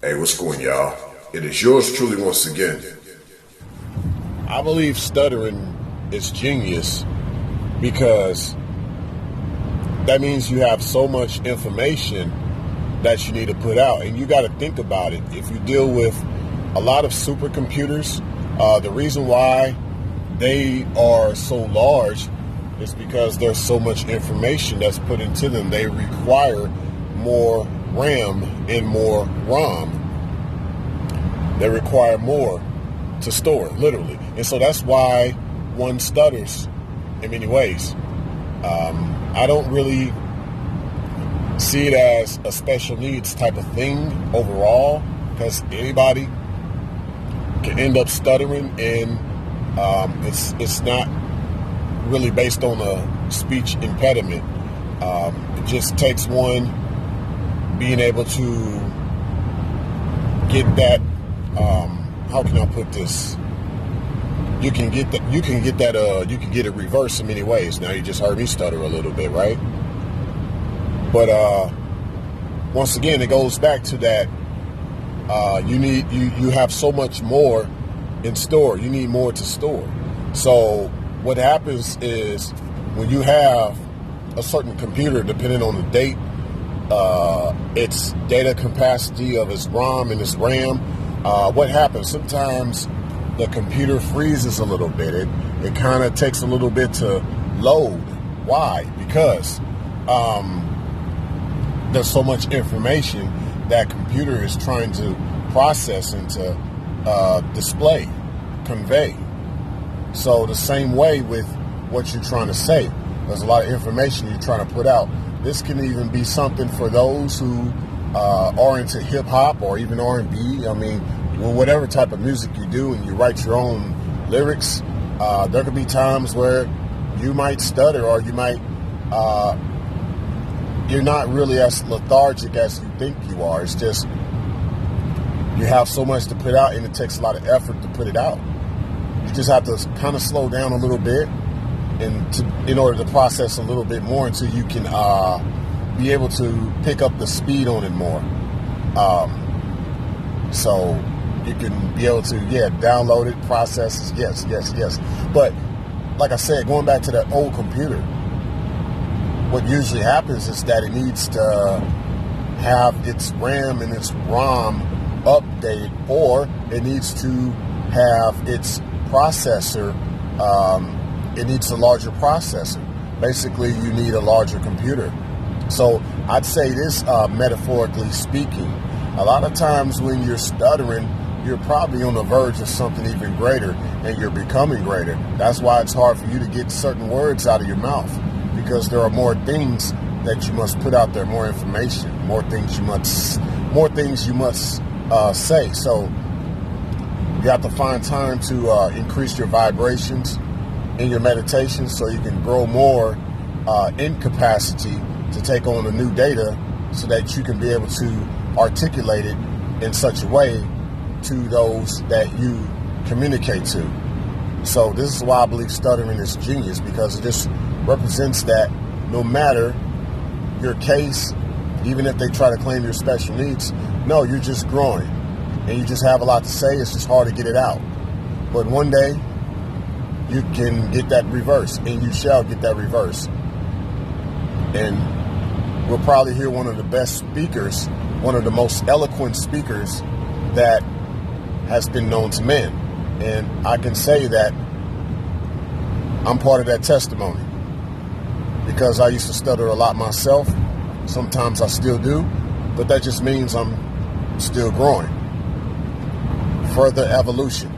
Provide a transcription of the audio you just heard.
Hey, what's going, y'all? It is yours truly once again. I believe stuttering is genius because that means you have so much information that you need to put out. And you got to think about it. If you deal with a lot of supercomputers, the reason why they are so large is because there's so much information that's put into them. They require more RAM and more ROM. They require more to store, literally. And so that's why one stutters in many ways. I don't really see it as a special needs type of thing overall, because anybody can end up stuttering, and it's not really based on a speech impediment. It just takes one being able to get that. How can I put this? You can get it reversed in many ways. Now you just heard me stutter a little bit, right? But once again, it goes back to that. You have so much more in store. You need more to store. So what happens is when you have a certain computer, depending on the date, its data capacity of its ROM and its RAM, what happens? Sometimes the computer freezes a little bit. It kind of takes a little bit to load. Why? Because there's so much information that computer is trying to process and to display, convey. So the same way with what you're trying to say. There's a lot of information you're trying to put out. This can even be something for those who are into hip hop or even R&B. I mean, whatever type of music you do and you write your own lyrics, there could be times where you might stutter, or you might you're not really as lethargic as you think you are. It's just you have so much to put out, and it takes a lot of effort to put it out. You just have to kind of slow down a little bit, and in order to process a little bit more until you can be able to pick up the speed on it more. So you can be able to, download it, process it, yes. But like I said, going back to that old computer, what usually happens is that it needs to have its RAM and its ROM updated, or it needs to have its processor, it needs a larger processor. Basically, you need a larger computer. So I'd say this, metaphorically speaking, a lot of times when you're stuttering, you're probably on the verge of something even greater, and you're becoming greater. That's why it's hard for you to get certain words out of your mouth, because there are more things that you must put out there, more information, more things you must say. So you have to find time to increase your vibrations in your meditation, so you can grow more in capacity to take on the new data, so that you can be able to articulate it in such a way to those that you communicate to. So this is why I believe stuttering is genius, because it just represents that no matter your case, even if they try to claim your special needs, no, you're just growing and you just have a lot to say. It's just hard to get it out. But one day you can get that reverse, and you shall get that reverse. And we'll probably hear one of the best speakers, one of the most eloquent speakers that has been known to men. And I can say that I'm part of that testimony, because I used to stutter a lot myself. Sometimes I still do, but that just means I'm still growing. Further evolution.